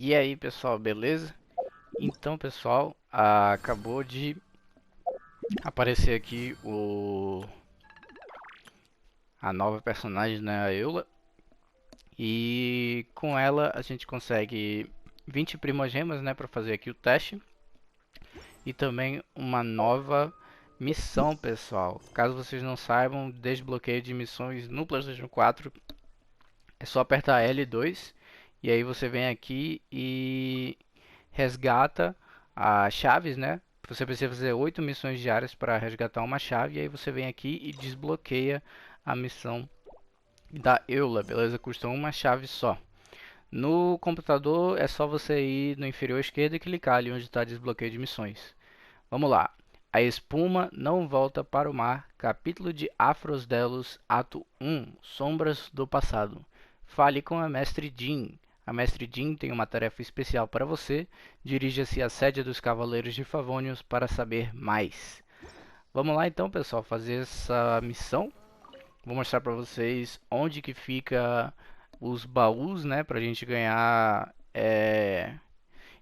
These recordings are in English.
E aí, pessoal, beleza? Então, pessoal, acabou de aparecer aqui a nova personagem, né, a Eula. E com ela a gente consegue 20 primogemas, né, para fazer aqui o teste. E também uma nova missão, pessoal. Caso vocês não saibam, desbloqueio de missões no PlayStation 4 é só apertar L2 e aí você vem aqui e resgata as chaves, né? Você precisa fazer 8 missões diárias para resgatar uma chave. E aí você vem aqui e desbloqueia a missão da Eula, beleza? Custa uma chave só. No computador é só você ir no inferior esquerdo e clicar ali onde está desbloqueio de missões. Vamos lá. A espuma não volta para o mar. Capítulo de Afros Delos, Ato 1. Sombras do passado. Fale com a Mestre Jean. A Mestre Jean tem uma tarefa especial para você. Dirija-se à sede dos Cavaleiros de Favonius para saber mais. Vamos lá então, pessoal, fazer essa missão. Vou mostrar para vocês onde que fica os baús, né, para a gente ganhar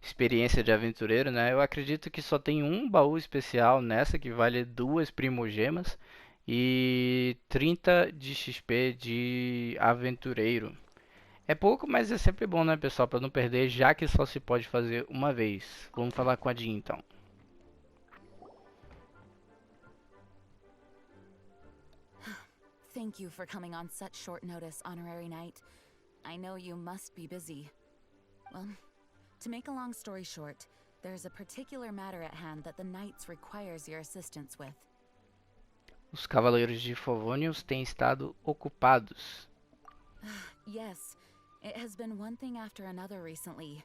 experiência de aventureiro, né? Eu acredito que só tem um baú especial nessa que vale 2 primogemas e 30 de XP de aventureiro. É pouco, mas é sempre bom, né, pessoal, para não perder, já que só se pode fazer uma vez. Vamos falar com a Jean, então. Thank you for coming on such short notice, Honorary Knight. I know you must be busy. Well, to make a long story short, there's a particular matter at hand that the Knights requires your assistance with. Os Cavaleiros de Favonius têm estado ocupados. Yes, it has been one thing after another recently.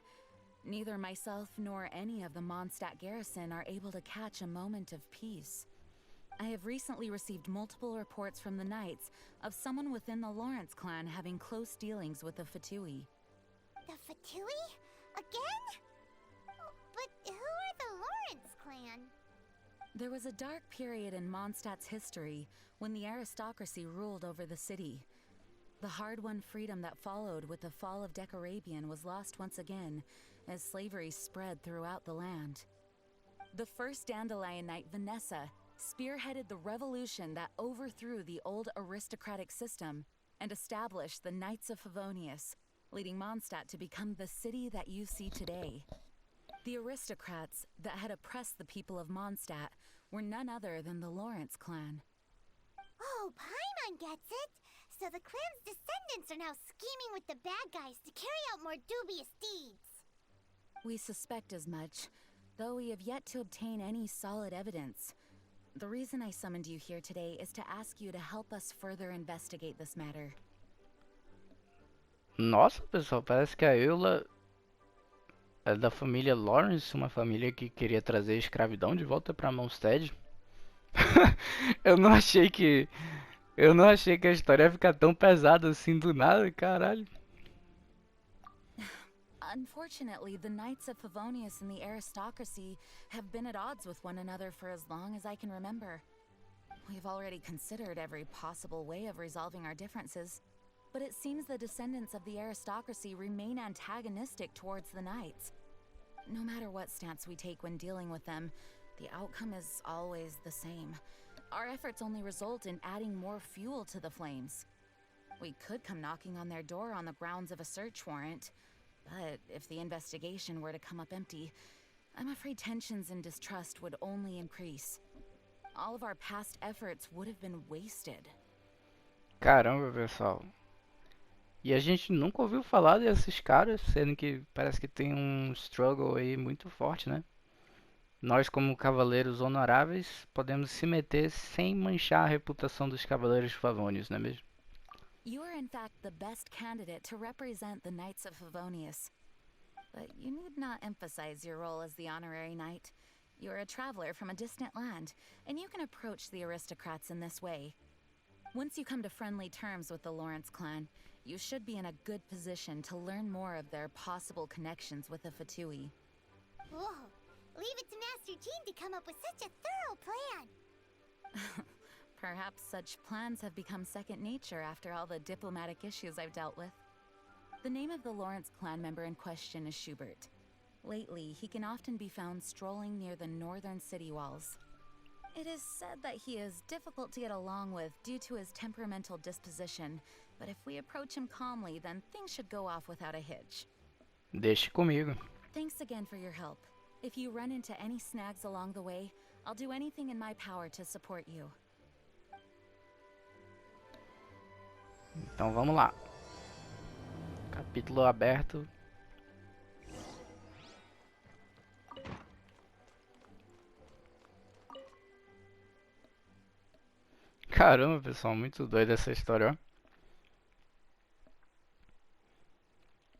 Neither myself nor any of the Mondstadt garrison are able to catch a moment of peace. I have recently received multiple reports from the Knights of someone within the Lawrence clan having close dealings with the Fatui. The Fatui? Again? But who are the Lawrence clan? There was a dark period in Mondstadt's history when the aristocracy ruled over the city. The hard-won freedom that followed with the fall of Decarabian was lost once again as slavery spread throughout the land. The first Dandelion Knight, Vanessa, spearheaded the revolution that overthrew the old aristocratic system and established the Knights of Favonius, leading Mondstadt to become the city that you see today. The aristocrats that had oppressed the people of Mondstadt were none other than the Lawrence clan. Oh, Paimon gets it! So the clan's descendants are now scheming with the bad guys to carry out more dubious deeds. We suspect as much, though we have yet to obtain any solid evidence. The reason I summoned you here today is to ask you to help us further investigate this matter. Nossa, pessoal, parece que a Eula é da família Lawrence, uma família que queria trazer a escravidão de volta para Mondstadt. Eu não achei que a história ia ficar tão pesada assim do nada, caralho. Unfortunately, the Knights of Favonius and the aristocracy have been at odds with one another for as long as I can remember. We've already considered every possible way of resolving our differences, but it seems the descendants of the aristocracy remain antagonistic towards the Knights. No matter what stance we take when dealing with them, the outcome is always the same. Our efforts only result in adding more fuel to the flames. We could come knocking on their door on the grounds of a search warrant, but if the investigation were to come up empty, I'm afraid tensions and distrust would only increase. All of our past efforts would have been wasted. Caramba, pessoal. E a gente nunca ouviu falar desses caras, sendo que parece que tem um struggle aí muito forte, né? Nós, como cavaleiros honoráveis, podemos se meter sem manchar a reputação dos cavaleiros favônios, não é mesmo? You are in fact the best candidate to represent the Knights of Favonius. But you need not emphasize your role as the honorary knight. You are a traveler from a distant land, and you can approach the aristocrats in this way. Once you come to friendly terms with the Lawrence clan, you should be in a good position to learn more of their possible connections with the Fatui. Whoa! Leave it to Master Jean to come up with such a thorough plan! Perhaps such plans have become second nature after all the diplomatic issues I've dealt with. The name of the Lawrence clan member in question is Schubert. Lately, he can often be found strolling near the northern city walls. It is said that he is difficult to get along with due to his temperamental disposition, but if we approach him calmly, then things should go off without a hitch. Deixe comigo. Thanks again for your help. If you run into any snags along the way, I'll do anything in my power to support you. Então vamos lá. Capítulo aberto. Caramba, pessoal, muito doida essa história, ó.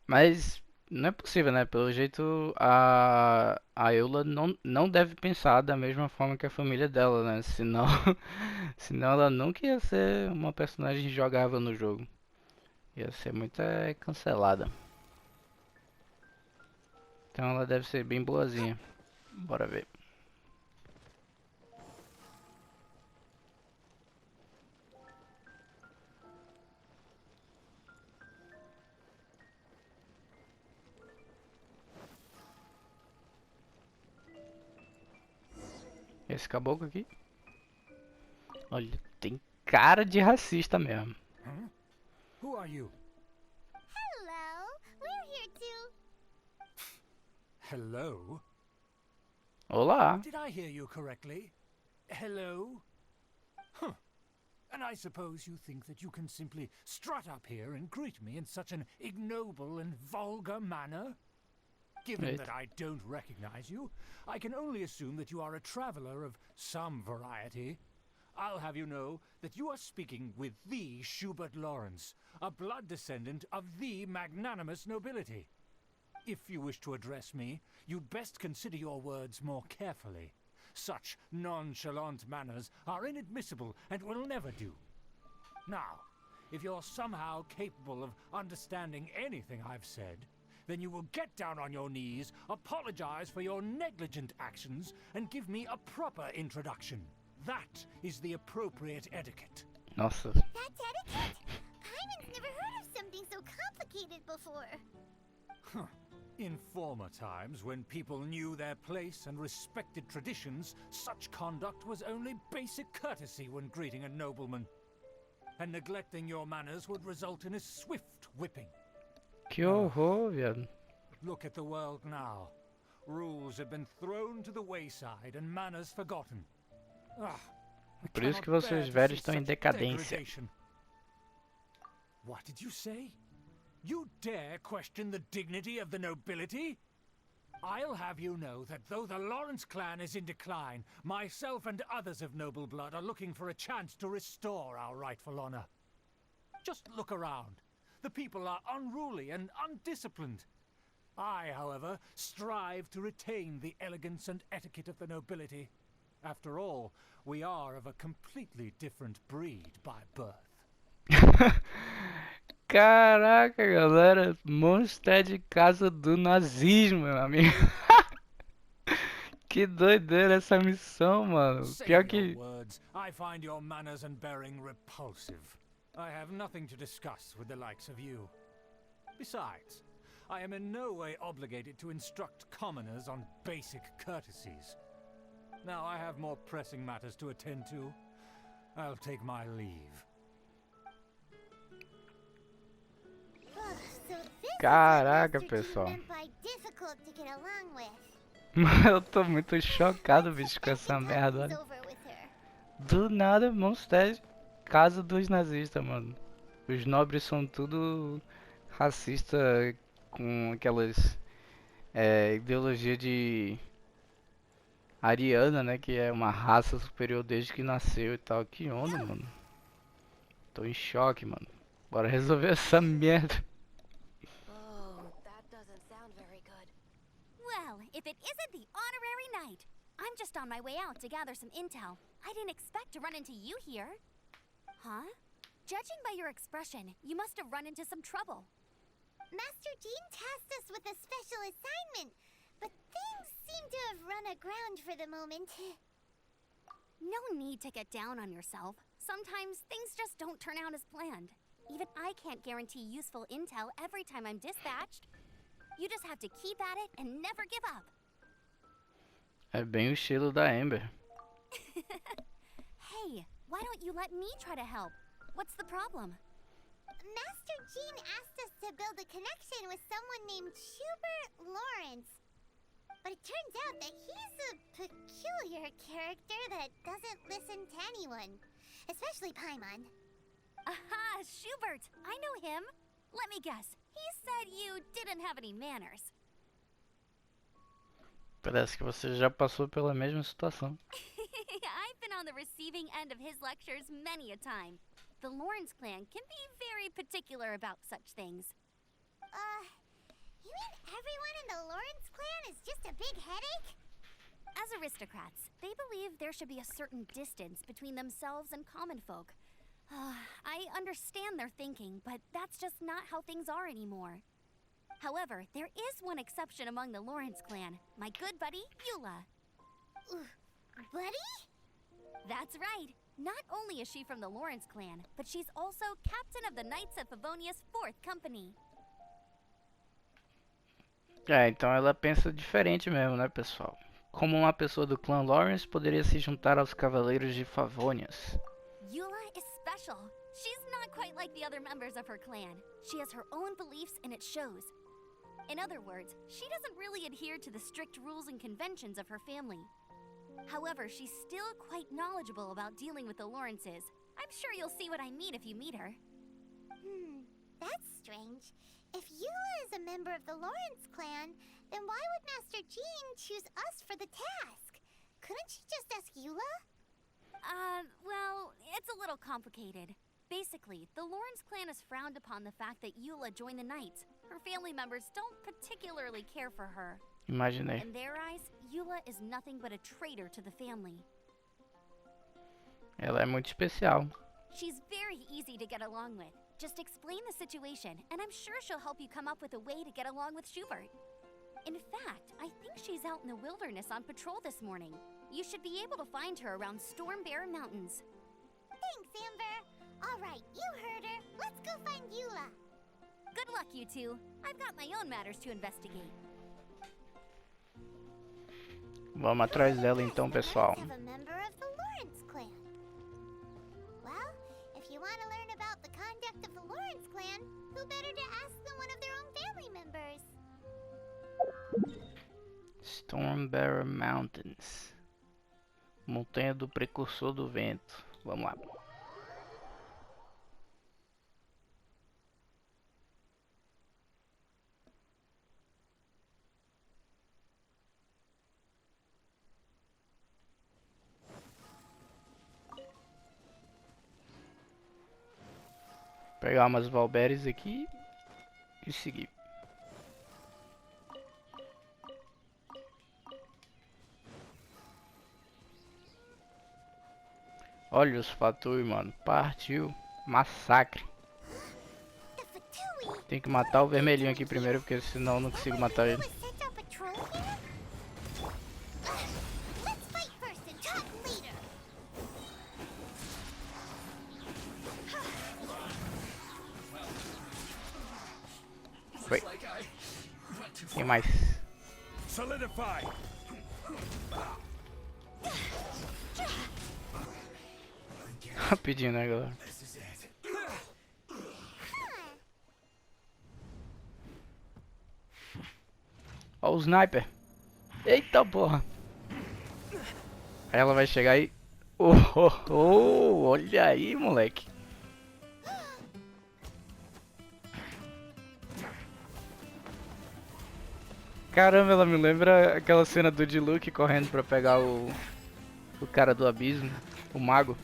Mas não é possível, né? Pelo jeito a Eula não deve pensar da mesma forma que a família dela, né? Senão, senão ela nunca ia ser uma personagem jogável no jogo. Ia ser muito cancelada. Então ela deve ser bem boazinha. Bora ver. Esse caboclo aqui. Olha, tem cara de racista mesmo. Huh? Who are you? Hello, we're here to... Hello? Olá. Did I hear you correctly? Hello? Huh. And I suppose you think that you can simply strut up here and greet me in such an ignoble and vulgar manner? Given Right. that I don't recognize you, I can only assume that you are a traveler of some variety. I'll have you know that you are speaking with the Schubert Lawrence, a blood descendant of the magnanimous nobility. If you wish to address me, you'd best consider your words more carefully. Such nonchalant manners are inadmissible and will never do. Now, if you're somehow capable of understanding anything I've said, then you will get down on your knees, apologize for your negligent actions, and give me a proper introduction. That is the appropriate etiquette. Nossa. That's etiquette? Paimon's never heard of something so complicated before. Huh. In former times, when people knew their place and respected traditions, such conduct was only basic courtesy when greeting a nobleman. And neglecting your manners would result in a swift whipping. Que horror, viado. Look at the world now. Rules have been thrown to the wayside and manners forgotten. Ah, I Por isso que cannot vocês bear to velhos see estão em such decadência. degradation. What did you say? You dare question the dignity of the nobility? I'll have you know that though the Lawrence clan is in decline, myself and others of noble blood are looking for a chance to restore our rightful honor. Just look around. The people are unruly and undisciplined. I, however, strive to retain the elegance and etiquette of the nobility. After all, we are of a completely different breed by birth. Caraca, galera. Monstro é de casa do nazismo, meu amigo. Que doideira essa missão, mano. Say Pior your que... words. I find your manners and bearing repulsive. I have nothing to discuss with the likes of you. Besides, I am in no way obligated to instruct commoners on basic courtesies. Now I have more pressing matters to attend to. I'll take my leave. So this Caraca, is what Master G pessoal. meant by difficult to get along with. Eu tô muito chocado, bicho, com essa merda, olha. Over with her. Do nada, Monstro é casa dos nazistas, mano. Os nobres são tudo racista com aquelas ideologia de ariana, né? Que é uma raça superior desde que nasceu e tal. Que onda, mano. Tô em choque, mano. Bora resolver essa merda. Oh, that doesn't sound very good. Well, if it isn't the honorary knight. I'm just on my way out to gather some intel. I didn't expect to run into you here. Huh? Judging by your expression, you must have run into some trouble. Master Jean tasked us with a special assignment, but things seem to have run aground for the moment. No need to get down on yourself. Sometimes things just don't turn out as planned. Even I can't guarantee useful intel every time I'm dispatched. You just have to keep at it and never give up. É bem o estilo da Amber. Hey, why don't you let me try to help? What's the problem? Master Jean asked us to build a connection with someone named Schubert Lawrence. But it turns out that he's a peculiar character that doesn't listen to anyone. Especially Paimon. Aha, Schubert! I know him. Let me guess. He said you didn't have any manners. Parece que você já passou pela mesma situação. I've been on the receiving end of his lectures many a time. The Lawrence clan can be very particular about such things. You mean everyone in the Lawrence clan is just a big headache? As aristocrats, they believe there should be a certain distance between themselves and common folk. I understand their thinking, but that's just not how things are anymore. However, there is one exception among the Lawrence clan, my good buddy, Eula. Buddy? That's right. Not only is she from the Lawrence clan, but she's also captain of the Knights of Favonia's 4th company. É, então ela pensa diferente mesmo, né, pessoal? Como uma pessoa do clã Lawrence poderia se juntar aos Cavaleiros de Favonias? Eula is special. She's not quite like the other members of her clan. She has her own beliefs and it shows. In other words, she doesn't really adhere to the strict rules and conventions of her family. However, she's still quite knowledgeable about dealing with the Lawrences. I'm sure you'll see what I mean if you meet her. That's strange. If Eula is a member of the Lawrence clan, then why would Master Jean choose us for the task? Couldn't she just ask Eula? Well, it's a little complicated. Basically, the Lawrence clan has frowned upon the fact that Eula joined the Knights. Her family members don't particularly care for her. Imaginei. In their eyes, Eula is nothing but a traitor to the family. Ela é muito especial. She's very easy to get along with. Just explain the situation, and I'm sure she'll help you come up with a way to get along with Schubert. In fact, I think she's out in the wilderness on patrol this morning. You should be able to find her around Stormbear Mountains. Thanks, Amber. All right, you heard her. Let's go find Eula. Good luck, you two. I've got my own matters to investigate. Vamos atrás dela então, pessoal. Have a member of the Lawrence clan. Well, if you want to learn about the conduct of the Lawrence clan, who better to ask than one of their own family members? Stormbearer Mountains. Montanha do Precursor do Vento. Vamos lá. Pegar umas Valberes aqui e seguir. Olha os Fatui, mano. Partiu. Massacre. Tem que matar o vermelhinho aqui primeiro, porque senão eu não consigo matar ele. Foi. Tem mais. Solidify. Rapidinho, né, galera? Ó o sniper. Eita porra. Aí ela vai chegar aí. Olha aí, moleque. Caramba, ela me lembra aquela cena do Diluc correndo pra pegar o cara do abismo, o mago.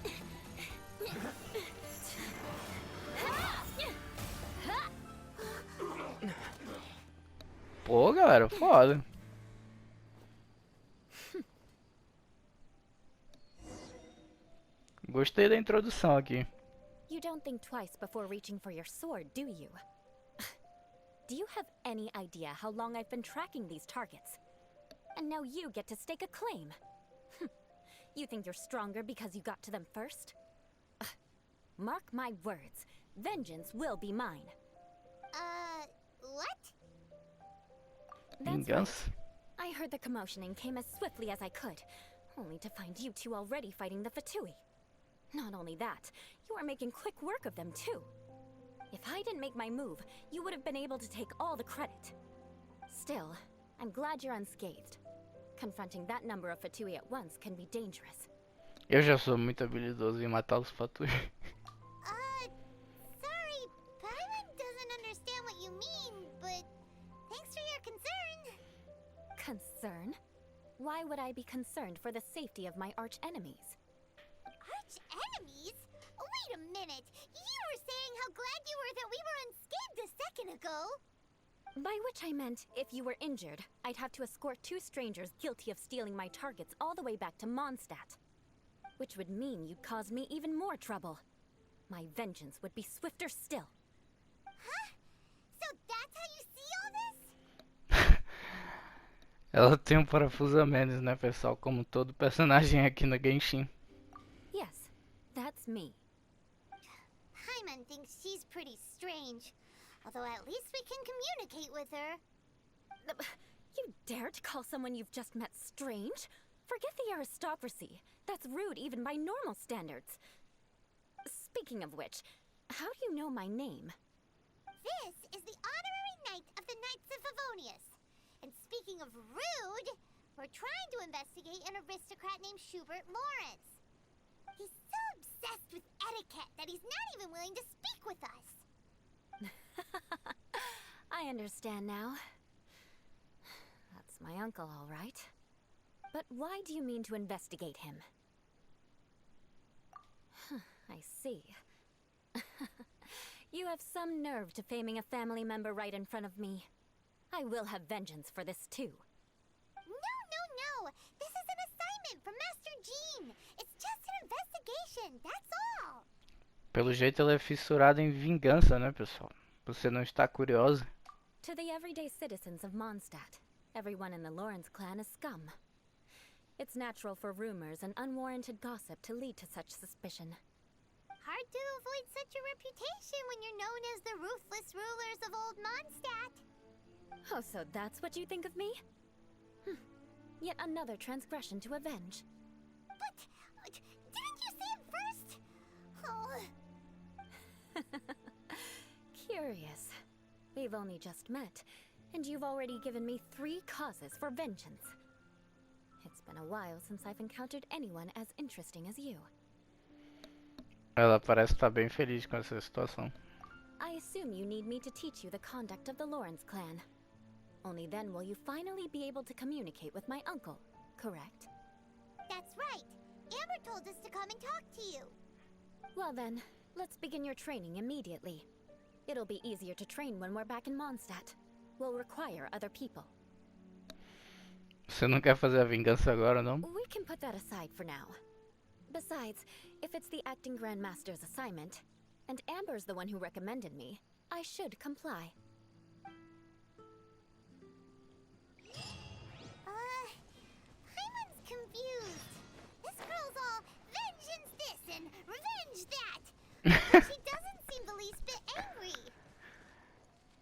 Pô, galera, foda. Gostei da introdução aqui. You don't think twice before reaching for your sword, do you? Do you have any idea how long I've been tracking these targets? And now you get to stake a claim. You think you're stronger because you got to them first? Mark my words, vengeance will be mine. What? That's Vingança? right. I heard the commotion and came as swiftly as I could, only to find you two already fighting the Fatui. Not only that, you are making quick work of them too. If I didn't make my move, you would have been able to take all the credit. Still, I'm glad you're unscathed. Confronting that number of Fatui at once can be dangerous. Eu já sou muito habilidoso em matar os Fatui. Sorry, Paimon doesn't understand what you mean, but thanks for your concern. Concern? Why would I be concerned for the safety of my arch-enemies? Arch-enemies? Wait a minute! You were saying how glad you were that we were unscathed a second ago! By which I meant, if you were injured, I'd have to escort two strangers guilty of stealing my targets all the way back to Mondstadt. Which would mean you'd cause me even more trouble. My vengeance would be swifter still. Huh? So that's how you see all this? Ela tem um parafuso a menos, né, pessoal? Como todo personagem aqui no Genshin. Yes, that's me. Paimon thinks she's pretty strange. Although at least we can communicate with her. You dare to call someone you've just met strange? Forget the aristocracy. That's rude even by normal standards. Speaking of which, how do you know my name? This is the honorary knight of the Knights of Favonius. And speaking of rude, we're trying to investigate an aristocrat named Schubert Lawrence. He's so obsessed with etiquette that he's not even willing to speak with us. I understand now. That's my uncle, all right. But why do you mean to investigate him? I see. You have some nerve to faming a family member right in front of me. I will have vengeance for this too. No. This is an assignment from Master Jean. It's just an investigation, that's all. Pelo jeito ela é fissurada em vingança, né, pessoal? Você não está curiosa? To the everyday citizens of Mondstadt, everyone in the Lawrence clan is scum. It's natural for rumors and unwarranted gossip to lead to such suspicion. Hard to avoid such a reputation when you're known as the ruthless rulers of Old Mondstadt. Oh, so that's what you think of me? Yet another transgression to avenge. But didn't you say it first? Oh. Curious. We've only just met, and you've already given me 3 causes for vengeance. It's been a while since I've encountered anyone as interesting as you. Ela parece estar bem feliz com essa situação. I assume you need me to teach you the conduct of the Lawrence clan. Only then will you finally be able to communicate with my uncle, correct? That's right. Amber told us to come and talk to you. Well then, let's begin your training immediately. It'll be easier to train when we're back in Mondstadt. We'll require other people. Você não quer fazer a vingança agora, não? We can put that aside for now. Besides, if it's the acting Grandmaster's assignment, and Amber's the one who recommended me, I should comply. Paimon's confused. This girl's all vengeance this and revenge that. She doesn't seem the least bit angry.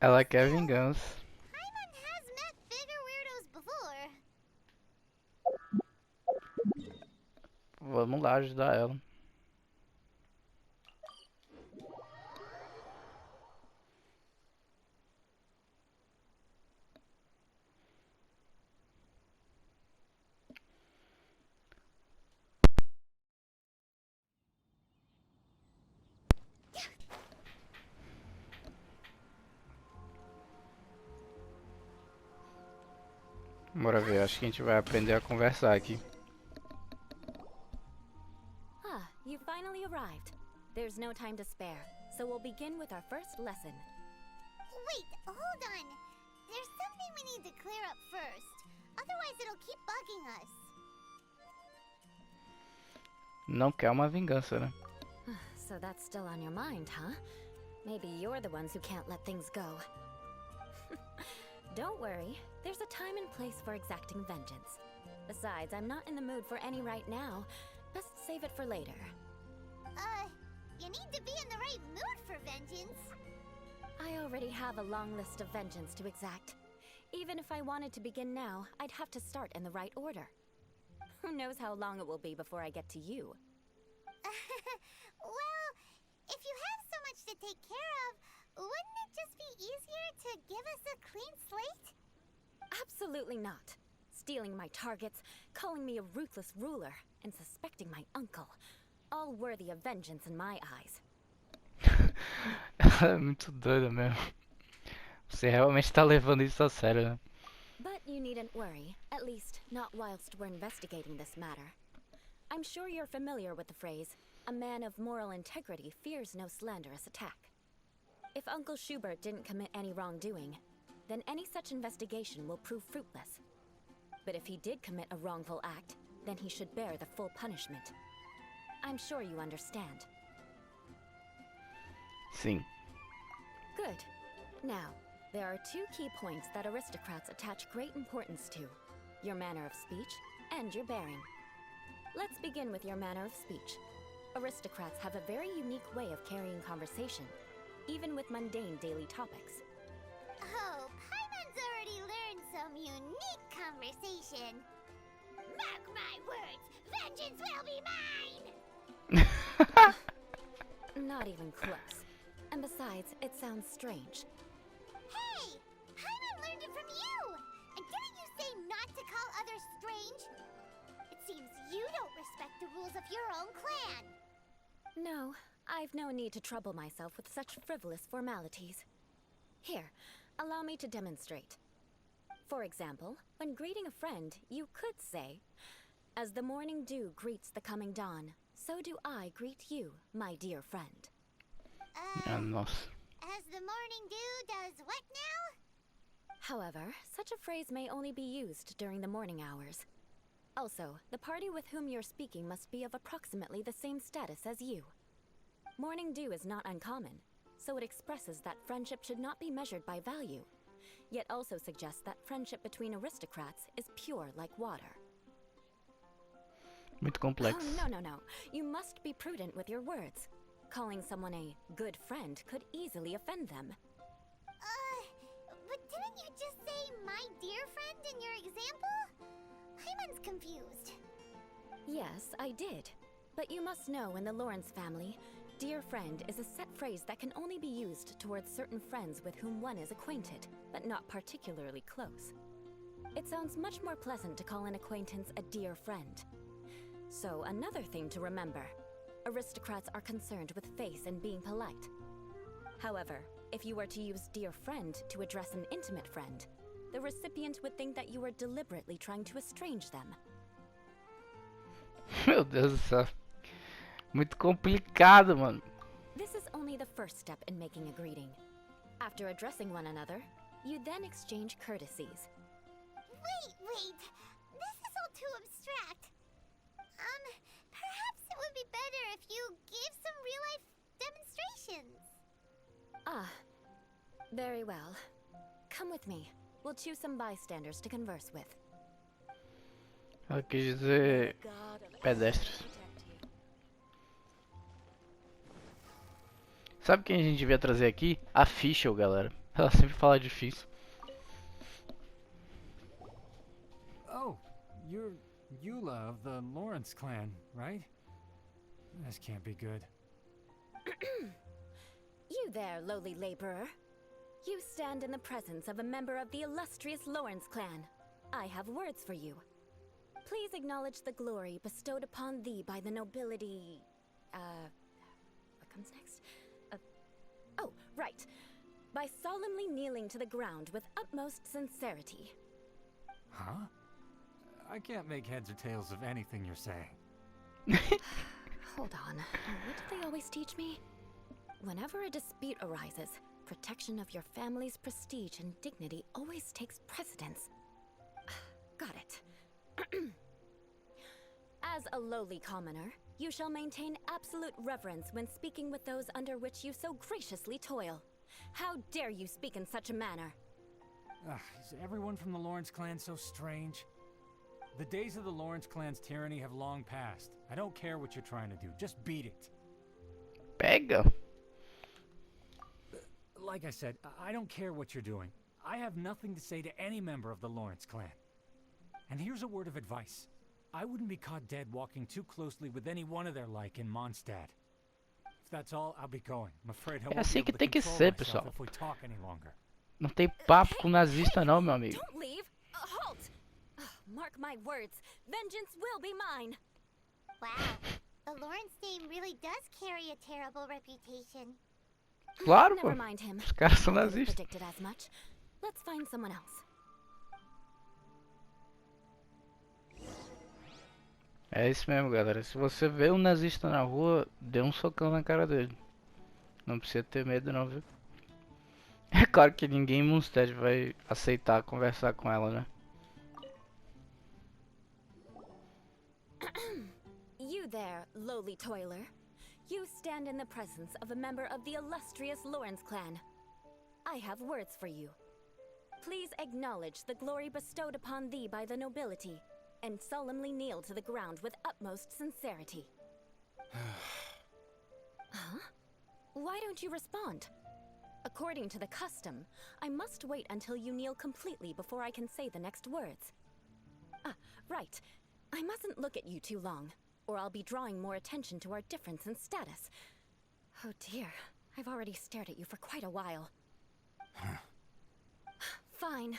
Ela quer vingança. Paimon has met bigger weirdos before. Vamos lá ajudar ela. Bora ver, acho que a gente vai aprender a conversar aqui. Ah, you finally arrived. There's no time to spare, so we'll begin with our first lesson. Wait, hold on. There's something we need to clear up first. Otherwise it'll keep bugging us. Não quer uma vingança, né? So that's still on your mind, huh? Maybe you're the ones who can't let things go. Don't worry, there's a time and place for exacting vengeance. Besides, I'm not in the mood for any right now. Best save it for later. You need to be in the right mood for vengeance. I already have a long list of vengeance to exact. Even if I wanted to begin now, I'd have to start in the right order. Who knows how long it will be before I get to you? Well, if you have so much to take care of, wouldn't it just be easier to give us a clean slate? Absolutely not. Stealing my targets, calling me a ruthless ruler, and suspecting my uncle. All worthy of vengeance in my eyes. Ela é muito doida mesmo. Você realmente tá levando isso a sério, né? But you needn't worry, at least not whilst we're investigating this matter. I'm sure you're familiar with the phrase, a man of moral integrity fears no slanderous attack. If Uncle Schubert didn't commit any wrongdoing, then any such investigation will prove fruitless. But if he did commit a wrongful act, then he should bear the full punishment. I'm sure you understand. Sim. Good. Now, there are two key points that aristocrats attach great importance to. Your manner of speech and your bearing. Let's begin with your manner of speech. Aristocrats have a very unique way of carrying conversation, even with mundane daily topics. Oh, Paimon's already learned some unique conversation. Mark my words, vengeance will be mine! Not even close. And besides, it sounds strange. Hey! Paimon learned it from you! And didn't you say not to call others strange? It seems you don't respect the rules of your own clan. No, I've no need to trouble myself with such frivolous formalities. Here, allow me to demonstrate. For example, when greeting a friend, you could say, "As the morning dew greets the coming dawn, so do I greet you, my dear friend." Nossa. As the morning dew does what now? However, such a phrase may only be used during the morning hours. Also, the party with whom you're speaking must be of approximately the same status as you. Morning dew is not uncommon, so it expresses that friendship should not be measured by value, yet also suggests that friendship between aristocrats is pure like water. Muito complexo. Oh, no. You must be prudent with your words. Calling someone a good friend could easily offend them. But didn't you just say my dear friend in your example? Paimon's confused. Yes, I did. But you must know in the Lawrence family, dear friend is a set phrase that can only be used towards certain friends with whom one is acquainted, but not particularly close. It sounds much more pleasant to call an acquaintance a dear friend. So, another thing to remember. Aristocrats are concerned with face and being polite. However, if you were to use dear friend to address an intimate friend, the recipient would think that you were deliberately trying to estrange them. Meu Deus do céu. Muito complicado, mano. This is only the first step in making a greeting. After addressing one another, you then exchange courtesies. Wait! This is all too abstract. Perhaps it would be better if you gave some real-life demonstrations. Ah, very well. Come with me. We'll choose some bystanders to converse with. Ela quis dizer pedestres. Sabe quem a gente devia trazer aqui? A Fischl, galera. Ela sempre fala difícil. Oh, you're Eula of the Lawrence clan, right? This can't be good. You there, lowly laborer. You stand in the presence of a member of the illustrious Lawrence clan. I have words for you. Please acknowledge the glory bestowed upon thee by the nobility... what comes next? Oh, right. By solemnly kneeling to the ground with utmost sincerity. Huh? I can't make heads or tails of anything you're saying. Hold on. What did they always teach me? Whenever a dispute arises, protection of your family's prestige and dignity always takes precedence. Got it. As a lowly commoner, you shall maintain absolute reverence when speaking with those under which you so graciously toil. How dare you speak in such a manner? Is everyone from the Lawrence clan so strange? The days of the Lawrence clan's tyranny have long passed. I don't care what you're trying to do, just beat it. Pega? Like I said, I don't care what you're doing. I have nothing to say to any member of the Lawrence clan. And here's a word of advice. I wouldn't be caught dead walking too closely with any one of their like in Mondstadt. If that's all, I'll be going. I'm afraid I won't be assim able que to tem que control ser, myself pessoal. if we talk any longer. Não tem papo com nazista não, meu amigo. Don't leave! Halt! Mark my words, vengeance will be mine! Wow, the Lawrence name really does carry a terrible reputation. Claro, pô. Never mind him. Os caras são I could've nazistas. predicted as much. Let's find someone else. É isso mesmo, galera. Se você vê um nazista na rua, dê um socão na cara dele. Não precisa ter medo não, viu? É claro que ninguém em Mondstadt vai aceitar conversar com ela, né? You there, lowly toiler. You stand in the presence of a member of the illustrious Lawrence clan. I have words for you. Please acknowledge the glory bestowed upon thee by the nobility, and solemnly kneel to the ground with utmost sincerity. Huh? Why don't you respond? According to the custom, I must wait until you kneel completely before I can say the next words. Ah, right. I mustn't look at you too long, or I'll be drawing more attention to our difference in status. Oh dear, I've already stared at you for quite a while. Fine.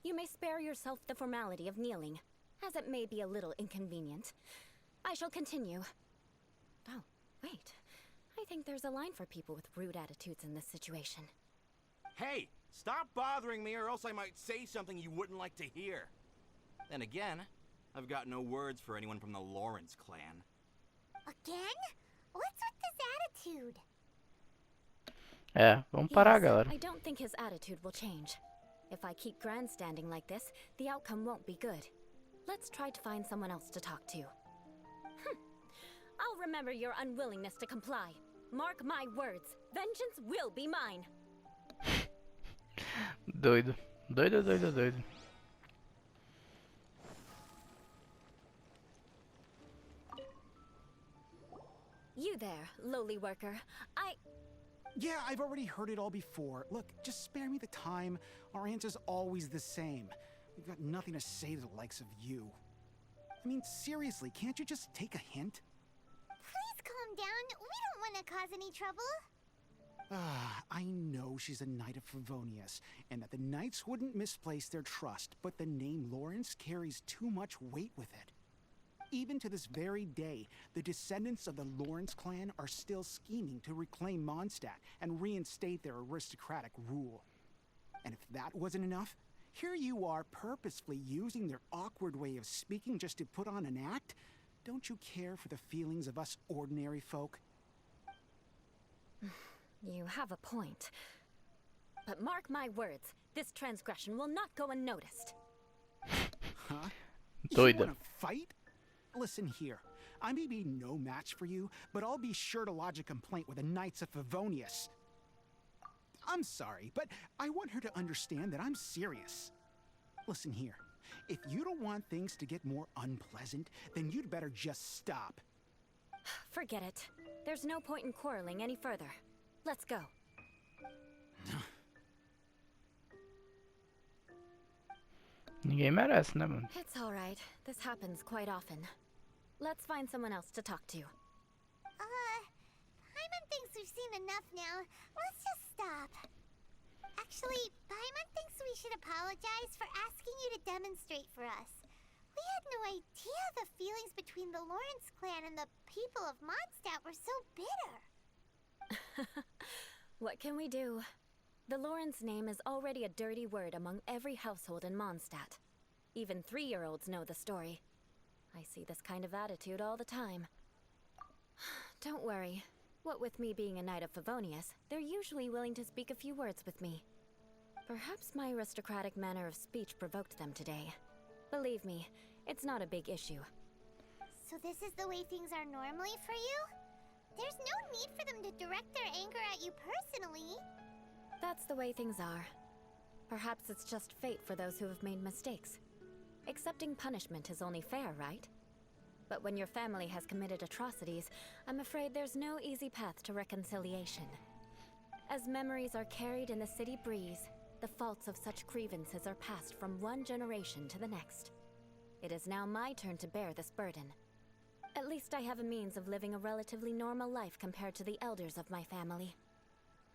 You may spare yourself the formality of kneeling, as it may be a little inconvenient. I shall continue. Oh, wait. I think there's a line for people with rude attitudes in this situation. Hey, stop bothering me or else I might say something you wouldn't like to hear. Then again, I've got no words for anyone from the Lawrence clan. Again? What's with this attitude? É, vamos parar, Yes, galera. I don't think his attitude will change. If I keep grandstanding like this, the outcome won't be good. Let's try to find someone else to talk to. I'll remember your unwillingness to comply. Mark my words, vengeance will be mine. Doido. Doido, doido, doido. You there, lowly worker. Yeah, I've already heard it all before. Look, just spare me the time. Our answer's always the same. We've got nothing to say to the likes of you. I mean, seriously, can't you just take a hint? Please calm down. We don't want to cause any trouble. I know she's a Knight of Favonius, and that the Knights wouldn't misplace their trust, but the name Lawrence carries too much weight with it. Even to this very day, the descendants of the Lawrence clan are still scheming to reclaim Mondstadt and reinstate their aristocratic rule. And if that wasn't enough, here you are purposefully using their awkward way of speaking just to put on an act? Don't you care for the feelings of us ordinary folk? You have a point. But mark my words, this transgression will not go unnoticed. Huh? You Doida. wanna fight? Listen here. I may be no match for you, but I'll be sure to lodge a complaint with the Knights of Favonius. I'm sorry, but I want her to understand that I'm serious. Listen here. If you don't want things to get more unpleasant, then you'd better just stop. Forget it. There's no point in quarreling any further. Let's go. Ninguém merece, né, mano? It's alright. This happens quite often. Let's find someone else to talk to. Paimon thinks we've seen enough now. Let's just stop. Actually, Paimon thinks we should apologize for asking you to demonstrate for us. We had no idea the feelings between the Lawrence clan and the people of Mondstadt were so bitter. What can we do? The Lawrence name is already a dirty word among every household in Mondstadt. Even 3-year-olds know the story. I see this kind of attitude all the time. Don't worry. What with me being a Knight of Favonius, they're usually willing to speak a few words with me. Perhaps my aristocratic manner of speech provoked them today. Believe me, it's not a big issue. So this is the way things are normally for you? There's no need for them to direct their anger at you personally. That's the way things are. Perhaps it's just fate for those who have made mistakes. Accepting punishment is only fair, right? But when your family has committed atrocities, I'm afraid there's no easy path to reconciliation. As memories are carried in the city breeze, the faults of such grievances are passed from one generation to the next. It is now my turn to bear this burden. At least I have a means of living a relatively normal life compared to the elders of my family.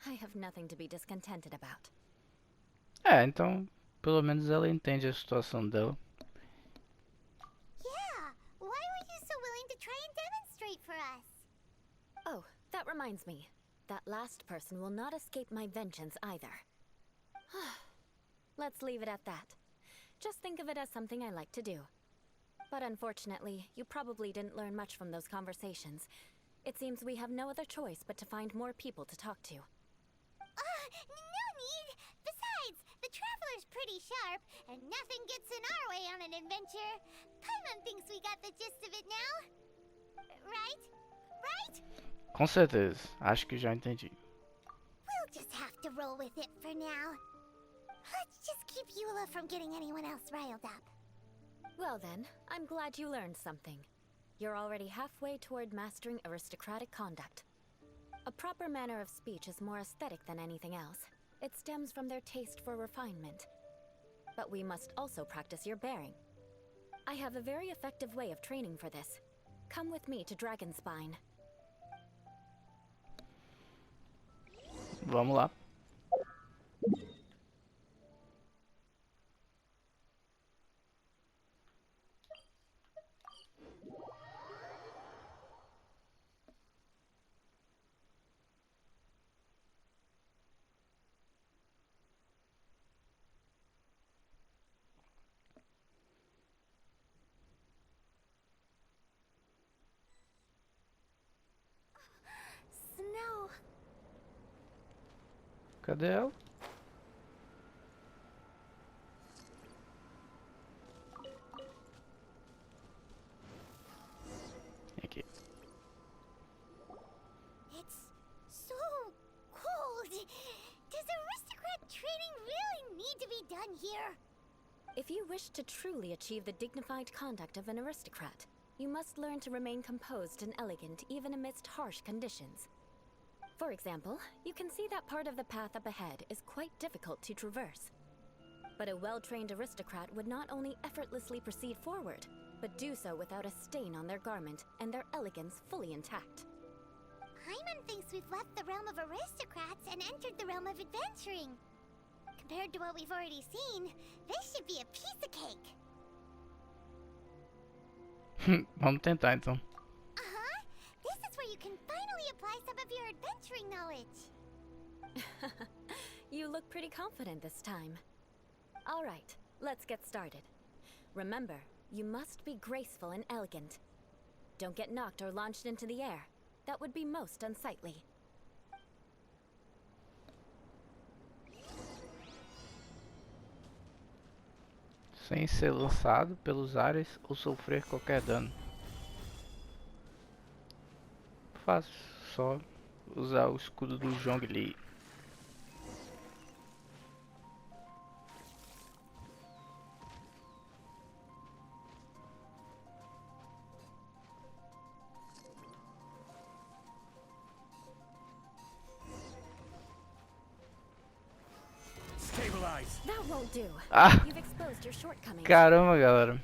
I have nothing to be discontented about. Então, pelo menos ela entende a situação dela. Yeah, why were you so willing to try and demonstrate for us? Oh, that reminds me. That last person will not escape my vengeance either. Let's leave it at that. Just think of it as something I like to do. But unfortunately, you probably didn't learn much from those conversations. It seems we have no other choice but to find more people to talk to. No need! Besides, the Traveler's pretty sharp, and nothing gets in our way on an adventure. Paimon thinks we got the gist of it now. Right? Right? Com certeza, acho que já entendi. We'll just have to roll with it for now. Let's just keep Eula from getting anyone else riled up. Well then, I'm glad you learned something. You're already halfway toward mastering aristocratic conduct. A proper manner of speech is more aesthetic than anything else. It stems from their taste for refinement. But we must also practice your bearing. I have a very effective way of training for this. Come with me to Dragonspine. Vamos lá. Snow. Cadê ela? Aqui. It's so cold. Does aristocrat training really need to be done here? If you wish to truly achieve the dignified conduct of an aristocrat, you must learn to remain composed and elegant even amidst harsh conditions. For example, you can see that part of the path up ahead is quite difficult to traverse. But a well-trained aristocrat would not only effortlessly proceed forward, but do so without a stain on their garment and their elegance fully intact. Paimon thinks we've left the realm of aristocrats and entered the realm of adventuring. Compared to what we've already seen, this should be a piece of cake. Vamos tentar então. Uh-huh. This is where you can finally apply some of your adventuring knowledge. You look pretty confident this time. All right, let's get started. Remember, you must be graceful and elegant. Don't get knocked or launched into the air. That would be most unsightly. Sem ser lançado pelos ares ou sofrer qualquer dano. Fácil, só usar o escudo do Zhongli. Stabilize. That won't do. Ah, You've exposed your shortcomings. caramba, galera.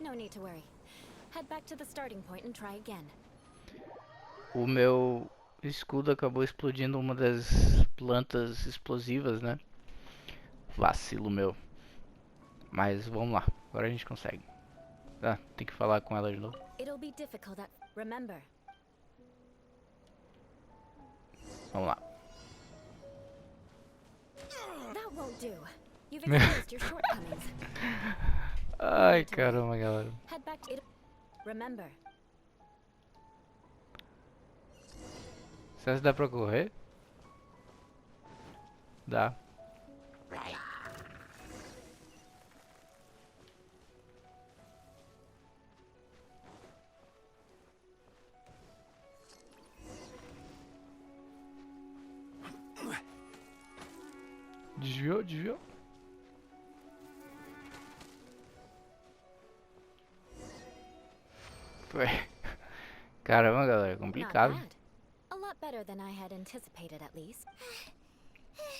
No need to worry. Head back to the starting point and try again. O meu escudo acabou explodindo uma das plantas explosivas, né? Vacilo meu. Mas vamos lá, agora a gente consegue. Tá, tem que falar com ela de novo. It'll be difficult at... Remember, Vamos lá. that won't do. You've exposed your shortcomings. Ai, caramba, galera. Head back to... Remember, Será que dá pra correr? Dá. Desviou, desviou. Foi. Caramba, galera, Not complicado. bad. A lot better than I had anticipated, at least.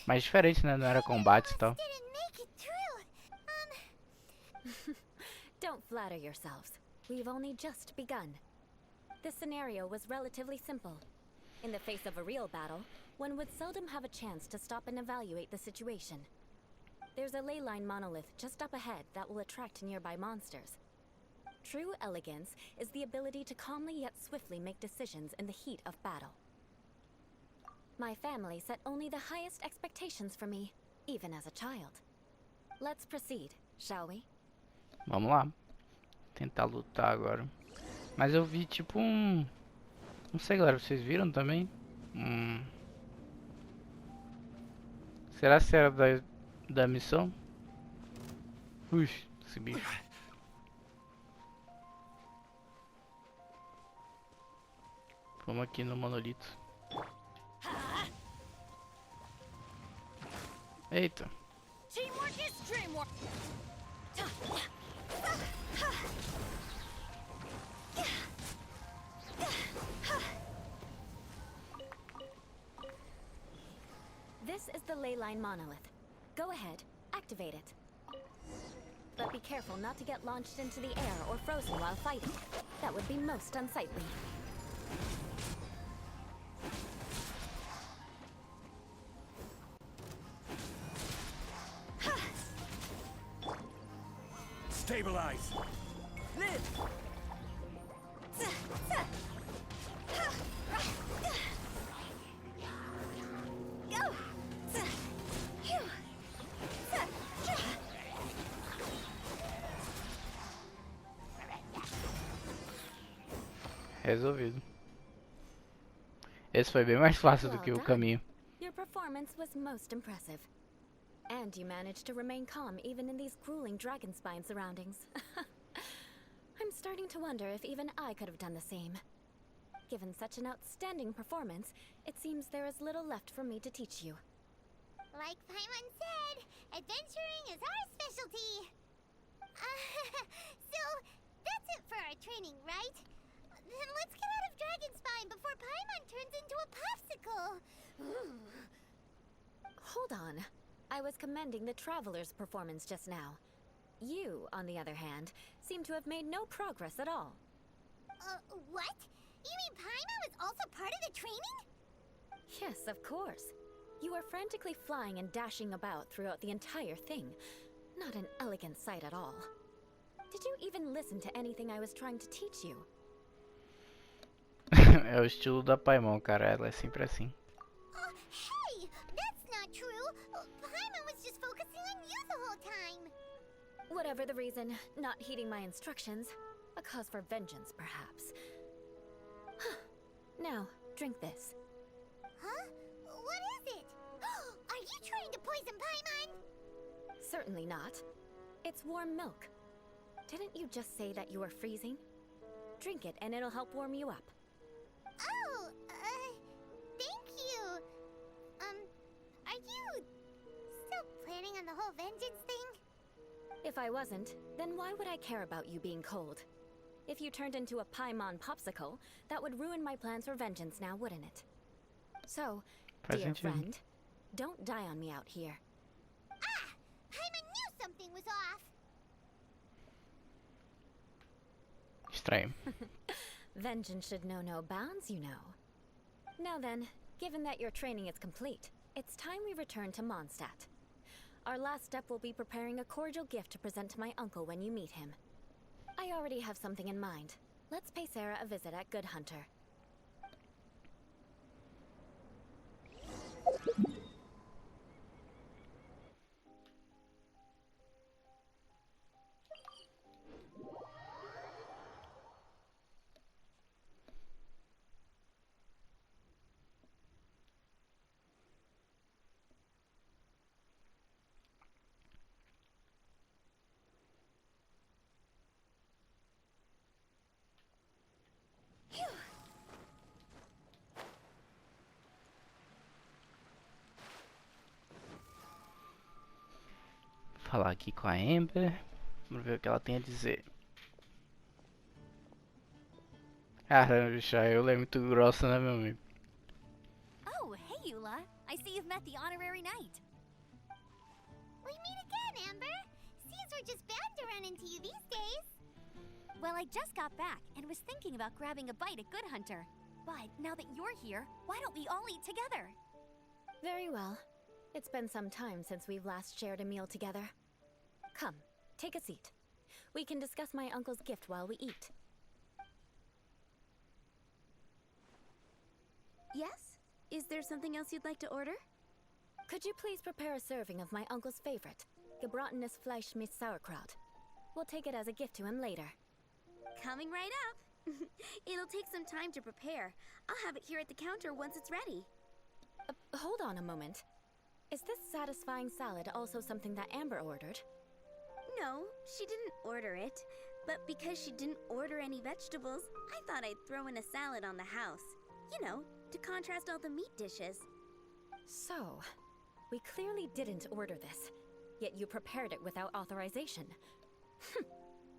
Mas diferente, né? Não era combate e tal. Didn't make it through. Don't flatter yourselves. We've only just begun. This scenario was relatively simple. In the face of a real battle, one would seldom have a chance to stop and evaluate the situation. There's a ley line monolith just up ahead that will attract nearby monsters. True elegance is the ability to calmly yet swiftly make decisions in the heat of battle. My family set only the highest expectations for me, even as a child. Let's proceed, shall we? Vamos lá. Tentar lutar agora. Mas eu vi tipo um... Não sei, galera, vocês viram também? Será que era da missão? Ui, esse bicho. Vamos aqui no monolito. Eita. Teamwork is dreamwork. This is the ley line monolith. Go ahead, activate it. But be careful not to get launched into the air or frozen while fighting. That would be most unsightly. Stabilize. Live. Resolvido. Esse foi bem mais fácil do Well que o done. caminho. Your performance was most impressive. And you managed to remain calm even in these grueling dragon spine surroundings. I'm starting to wonder if even I could have done the same. Given such an outstanding performance, it seems there is little left for me to teach you. Like Paimon said, adventuring is our specialty. So, that's it for our training, right? Then let's get out of Dragonspine before Paimon turns into a popsicle. Hold on. I was commending the Traveler's performance just now. You, on the other hand, seem to have made no progress at all. What? You mean Paimon was also part of the training? Yes, of course. You were frantically flying and dashing about throughout the entire thing. Not an elegant sight at all. Did you even listen to anything I was trying to teach you? É o estilo da Paimon, cara. Ela é sempre assim. Hey! That's not true! Paimon was just focusing on you the whole time! Whatever the reason, not heeding my instructions. A cause for vengeance, perhaps. Now, drink this. Huh? What is it? Are you trying to poison Paimon? Certainly not. It's warm milk. Didn't you just say that you were freezing? Drink it and it'll help warm you up. Oh, thank you. Are you still planning on the whole vengeance thing? If I wasn't, then why would I care about you being cold? If you turned into a Paimon popsicle, that would ruin my plans for vengeance now, wouldn't it? So, dear friend, don't die on me out here. Ah! Paimon knew something was off! Estranho. Vengeance should know no bounds, you know. Now then, given that your training is complete, it's time we return to Mondstadt. Our last step will be preparing a cordial gift to present to my uncle when you meet him. I already have something in mind. Let's pay Sarah a visit at Good Hunter. Falar aqui com a Amber. Vamos ver o que ela tem a dizer. Caramba, bicho, a Eula é muito grossa, né, meu amigo? Oh, hey, Eula. I see you've met the honorary knight. We meet again, Amber. Seems we're just bound to run into you these days. Well, I just got back and was thinking about grabbing a bite at Good Hunter. But now that you're here, why don't we all eat together? Very well. It's been some time since we've last shared a meal together. Come, take a seat. We can discuss my uncle's gift while we eat. Yes? Is there something else you'd like to order? Could you please prepare a serving of my uncle's favorite, gebratenes Fleisch mit Sauerkraut? We'll take it as a gift to him later. Coming right up. It'll take some time to prepare. I'll have it here at the counter once it's ready. Hold on a moment. Is this satisfying salad also something that Amber ordered? No, she didn't order it. But because she didn't order any vegetables, I thought I'd throw in a salad on the house. You know, to contrast all the meat dishes. So, we clearly didn't order this, yet you prepared it without authorization.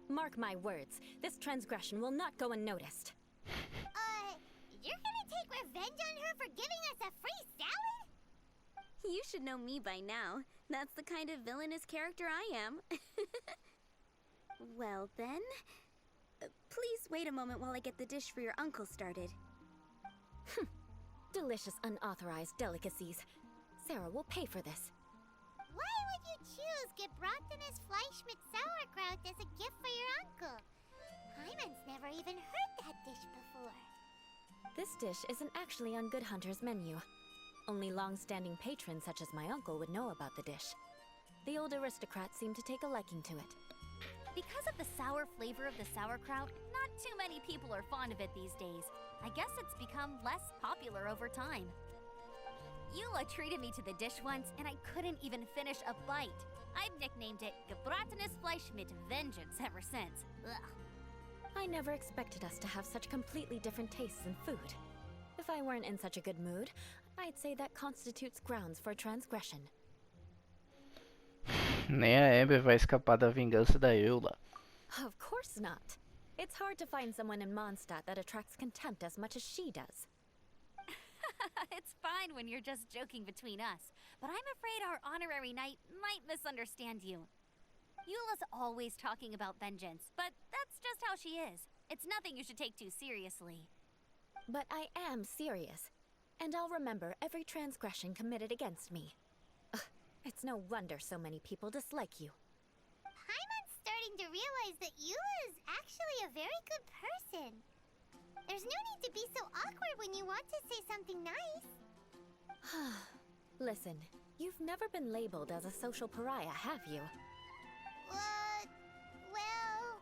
Mark my words, this transgression will not go unnoticed. You're gonna take revenge on her for giving us a free salad? You should know me by now. That's the kind of villainous character I am. Well then, please wait a moment while I get the dish for your uncle started. Delicious unauthorized delicacies. Sarah will pay for this. Why would you choose gebratenes Fleisch mit Sauerkraut as a gift for your uncle? Hyman's never even heard that dish before. This dish isn't actually on Good Hunter's menu. Only long-standing patrons such as my uncle would know about the dish. The old aristocrats seem to take a liking to it. Because of the sour flavor of the sauerkraut, not too many people are fond of it these days. I guess it's become less popular over time. Eula treated me to the dish once, and I couldn't even finish a bite. I've nicknamed it gebratenes Fleisch mit Vengeance ever since. Ugh. I never expected us to have such completely different tastes in food. If I weren't in such a good mood, I'd say that constitutes grounds for transgression. Nem a Amber vai escapar da vingança da Eula. Of course not. It's hard to find someone in Mondstadt that attracts contempt as much as she does. It's fine when you're just joking between us, but I'm afraid our honorary knight might misunderstand you. Eula's always talking about vengeance, but that's just how she is. It's nothing you should take too seriously. But I am serious, and I'll remember every transgression committed against me. Ugh, it's no wonder so many people dislike you. Hyman's starting to realize that Eula is actually a very good person. There's no need to be so awkward when you want to say something nice. Listen, you've never been labeled as a social pariah, have you? Well,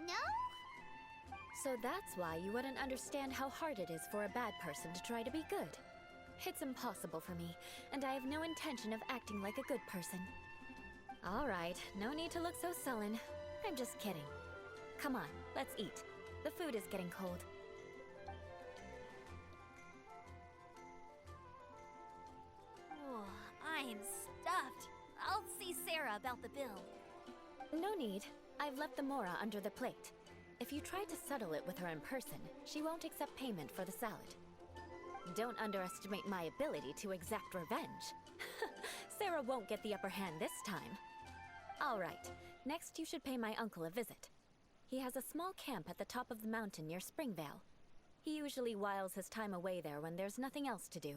no? So that's why you wouldn't understand how hard it is for a bad person to try to be good. It's impossible for me, and I have no intention of acting like a good person. All right, no need to look so sullen. I'm just kidding. Come on, let's eat. The food is getting cold. Oh, I'm stuffed. I'll see Sarah about the bill. No need. I've left the mora under the plate. If you try to settle it with her in person, she won't accept payment for the salad. Don't underestimate my ability to exact revenge. Sarah won't get the upper hand this time. All right, next you should pay my uncle a visit. He has a small camp at the top of the mountain near Springvale. He usually whiles his time away there when there's nothing else to do.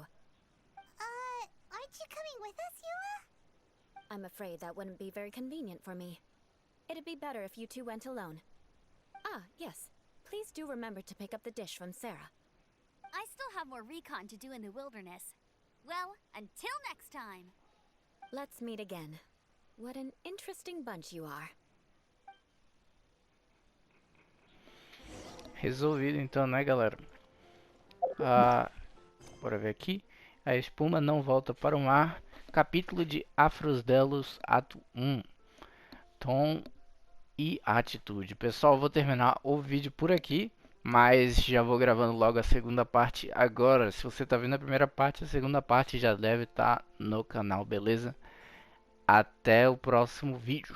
Aren't you coming with us, Eula? I'm afraid that wouldn't be very convenient for me. It'd be better if you two went alone. Ah, yes. Please do remember to pick up the dish from Sarah. I still have more recon to do in the wilderness. Well, until next time. Let's meet again. What an interesting bunch you are. Resolvido então, né, galera? Bora ver aqui. A espuma não volta para o mar. Capítulo de Afrosdelos, ato 1. Tom e atitude. Pessoal, vou terminar o vídeo por aqui, mas já vou gravando logo a segunda parte agora. Se você tá vendo a primeira parte, a segunda parte já deve estar no canal, beleza? Até o próximo vídeo.